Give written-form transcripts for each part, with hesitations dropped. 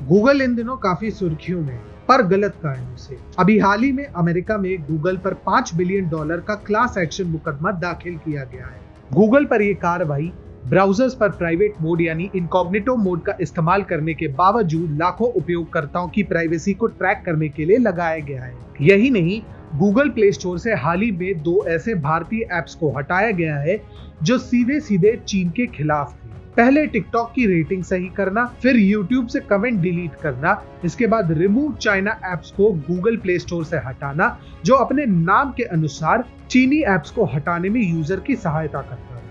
Google इन दिनों काफी सुर्खियों में, पर गलत कारणों से। अभी हाल ही में अमेरिका में गूगल पर $5 बिलियन का क्लास एक्शन मुकदमा दाखिल किया गया है। गूगल पर यह कार्रवाई ब्राउजर्स पर प्राइवेट मोड यानी इनकॉग्निटो मोड का इस्तेमाल करने के बावजूद लाखों उपयोगकर्ताओं की प्राइवेसी को ट्रैक करने के लिए लगाया गया है। यही नहीं, गूगल प्ले स्टोर से हाल ही में 2 ऐसे भारतीय ऐप्स को हटाया गया है जो सीधे सीधे चीन के खिलाफ थे। पहले टिकटॉक की रेटिंग सही करना, फिर यूट्यूब से कमेंट डिलीट करना, इसके बाद रिमूव चाइना ऐप्स को गूगल प्ले स्टोर से हटाना, जो अपने नाम के अनुसार चीनी ऐप्स को हटाने में यूजर की सहायता करता है।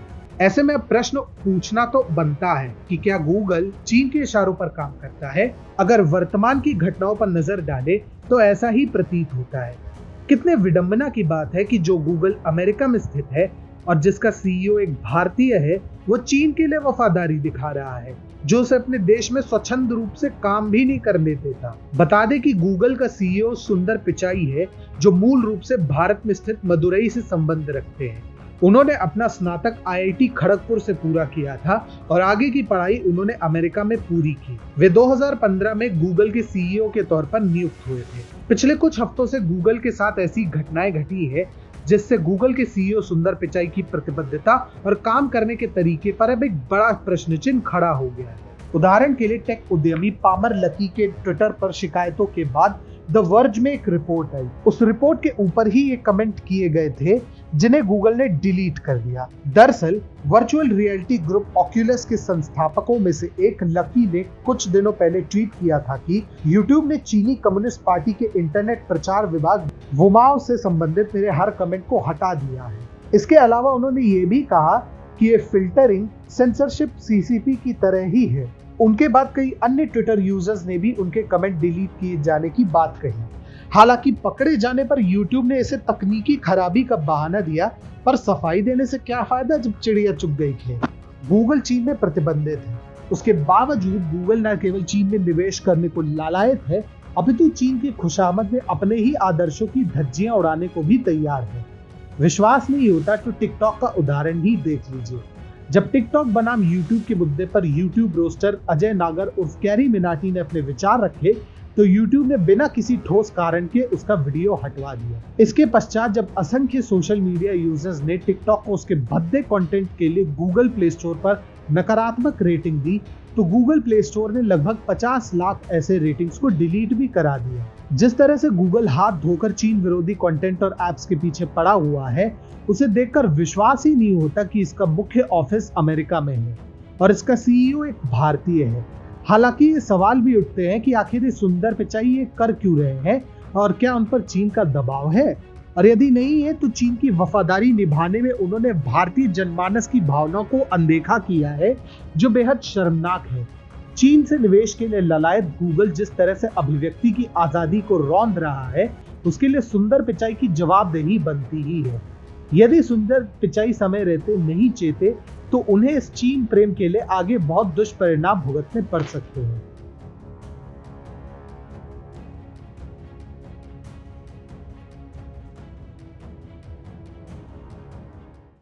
ऐसे में प्रश्न पूछना तो बनता है कि क्या गूगल चीन के इशारों पर काम करता है? अगर वर्तमान की घटनाओं पर नजर डाले तो ऐसा ही प्रतीत होता है। कितने विडंबना की बात है कि जो गूगल अमेरिका में स्थित है और जिसका सीईओ एक भारतीय है, वो चीन के लिए वफादारी दिखा रहा है, जो उसे अपने देश में स्वच्छंद रूप से काम भी नहीं करने देता। बता दें कि गूगल का सीईओ सुंदर पिचाई है, जो मूल रूप से भारत में स्थित मदुरई से संबंध रखते हैं। उन्होंने अपना स्नातक आईआईटी खड़गपुर से पूरा किया था और आगे की पढ़ाई उन्होंने अमेरिका में पूरी की। वे 2015 में गूगल के सीईओ के तौर पर नियुक्त हुए थे। पिछले कुछ हफ्तों से गूगल के साथ ऐसी घटनाएं घटी है जिससे गूगल के सीईओ सुंदर पिचाई की प्रतिबद्धता और काम करने के तरीके पर अब एक बड़ा प्रश्न चिन्ह खड़ा हो गया है। उदाहरण के लिए टेक उद्यमी पामर लकी के ट्विटर पर शिकायतों के बाद द वर्ज में एक रिपोर्ट आई। उस रिपोर्ट के ऊपर ही ये कमेंट किए गए थे जिन्हें गूगल ने डिलीट कर दिया। दरअसल वर्चुअल रियलिटी ग्रुप ऑक्यूलस के संस्थापकों में से एक लकी ने कुछ दिनों पहले ट्वीट किया था कि यूट्यूब ने चीनी कम्युनिस्ट पार्टी के इंटरनेट प्रचार विभाग वुमाओ से संबंधित मेरे हर कमेंट को हटा दिया है। इसके अलावा उन्होंने ये भी कहा कि ये फिल्टरिंग सेंसरशिप सीसीपी की तरह ही है। उनके बाद कई अन्य ट्विटर यूजर्स ने भी उनके कमेंट डिलीट किए जाने की बात कही। हालांकि पकड़े जाने पर यूट्यूब ने इसे तकनीकी खराबी का बहाना दिया, पर सफाई देने से क्या फायदा जब चिड़िया चुग गई खेत। गूगल चीन में प्रतिबंधित है, उसके बावजूद गूगल न केवल चीन में निवेश करने को लालायत है, अपितु चीन की खुशामद में अपने ही आदर्शों की धज्जियां उड़ाने को भी तैयार है। विश्वास नहीं होता तो टिकटॉक का उदाहरण ही देख लीजिए। जब टिकटॉक बनाम यूट्यूब के मुद्दे पर यूट्यूब रोस्टर अजय नागर उर्फ कैरी मिनाटी ने अपने विचार रखे तो यूट्यूब ने बिना किसी ठोस कारण के उसका वीडियो हटवा दिया। इसके पश्चात जब असंख्य सोशल मीडिया यूजर्स ने टिकटॉक को उसके भद्दे कंटेंट के लिए गूगल प्ले स्टोर पर नकारात्मक रेटिंग दी, तो गूगल प्ले स्टोर ने लगभग 50 लाख ऐसे रेटिंग्स को डिलीट भी करा दिया। जिस तरह से गूगल हाथ धोकर चीन विरोधी कंटेंट और एप्स के पीछे पड़ा हुआ है, उसे देखकर विश्वास ही नहीं होता कि इसका मुख्य ऑफिस अमेरिका में है और इसका सीईओ एक भारतीय है। हालांकि ये सवाल भी उठते हैं कि आखिर सुंदर पिचाई ये कर क्यों रहे हैं और क्या उन पर चीन का दबाव है, और यदि नहीं है तो चीन की वफादारी निभाने में उन्होंने भारतीय जनमानस की भावनाओं को अनदेखा किया है, जो बेहद शर्मनाक है। चीन से निवेश के लिए ललायत गूगल जिस तरह से अभिव्यक्ति की आजादी को रौंद रहा है, उसके लिए सुंदर पिचाई की जवाबदेही बनती ही है। यदि सुंदर पिचाई समय रहते नहीं चेते तो उन्हें इस चीन प्रेम के लिए आगे बहुत दुष्परिणाम भुगतने पड़ सकते हैं।